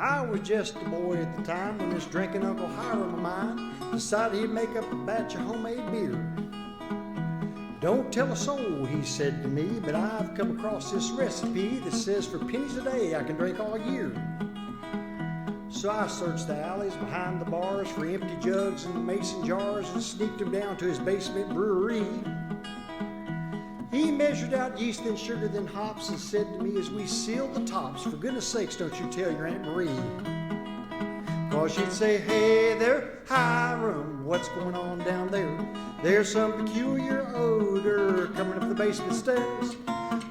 I was just a boy at the time when this drinking Uncle Hiram of mine decided he'd make up a batch of homemade beer. Don't tell a soul, he said to me, but I've come across this recipe that says for pennies a day I can drink all year. So I searched the alleys behind the bars for empty jugs and mason jars and sneaked him down to his basement brewery. He measured out yeast and sugar then hops and said to me as we sealed the tops, for goodness sakes, don't you tell your Aunt Marie. Cause she'd say, hey there, Hiram, what's going on down there? There's some peculiar odor coming up the basement stairs.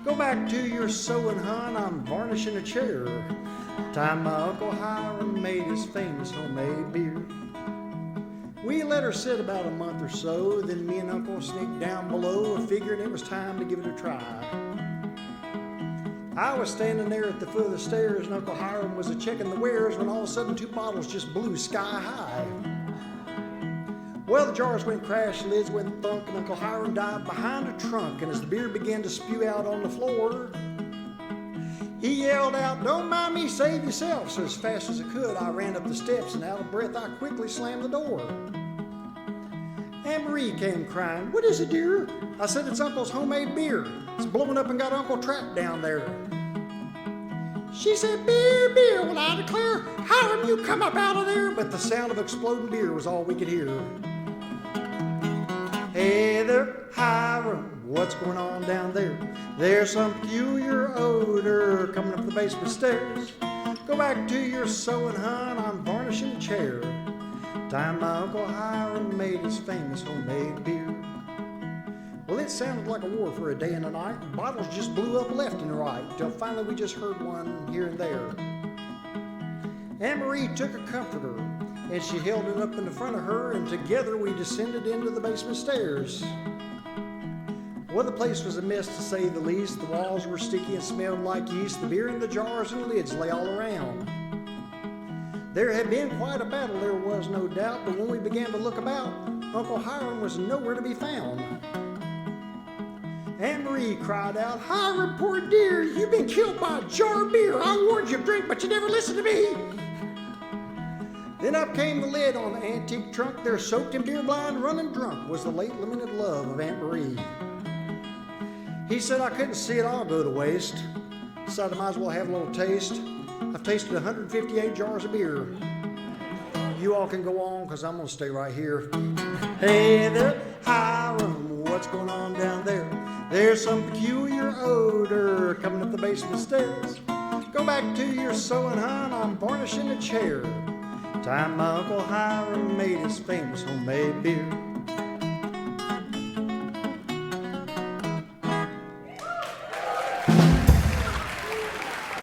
Go back to your sewing, hon, I'm varnishing a chair. Time my Uncle Hiram made his famous homemade beer. We let her sit about a month or so, then me and Uncle sneaked down below, figuring it was time to give it a try. I was standing there at the foot of the stairs and Uncle Hiram was a-checking the wares when all of a sudden 2 bottles just blew sky high. Well, the jars went crash, lids went thunk, and Uncle Hiram dived behind a trunk, and as the beer began to spew out on the floor, he yelled out, don't mind me, save yourself. So as fast as I could, I ran up the steps, and out of breath, I quickly slammed the door. Aunt Marie came crying, what is it, dear? I said, it's Uncle's homemade beer. It's blowing up and got Uncle trapped down there. She said, beer, beer. Well, I declare, Hiram, you come up out of there. But the sound of exploding beer was all we could hear. Hey there, Hiram, what's going on down there? There's some peculiar odor coming up the basement stairs. Go back to your sewing, hon, I'm varnishing a chair. Time my Uncle Hiram made his famous homemade beer. Well, it sounded like a war for a day and a night. Bottles just blew up left and right, till finally we just heard one here and there. Aunt Marie took a comforter, and she held it up in the front of her, and together we descended into the basement stairs. Well, the place was a mess to say the least. The walls were sticky and smelled like yeast. The beer in the jars and lids lay all around. There had been quite a battle, there was no doubt, but when we began to look about, Uncle Hiram was nowhere to be found. Aunt Marie cried out, Hiram, poor dear, you've been killed by a jar of beer. I warned you of drink, but you never listened to me. Then up came the lid on the antique trunk. There, soaked in beer blind, running drunk, was the late lamented love of Aunt Marie. He said I couldn't see it all go to waste. Decided I might as well have a little taste. I've tasted 158 jars of beer. You all can go on, because I'm going to stay right here. Hey there, Hiram, what's going on down there? There's some peculiar odor coming up the basement stairs. Go back to your sewing, hon, I'm varnishing a chair. Time my Uncle Hiram made his famous homemade beer.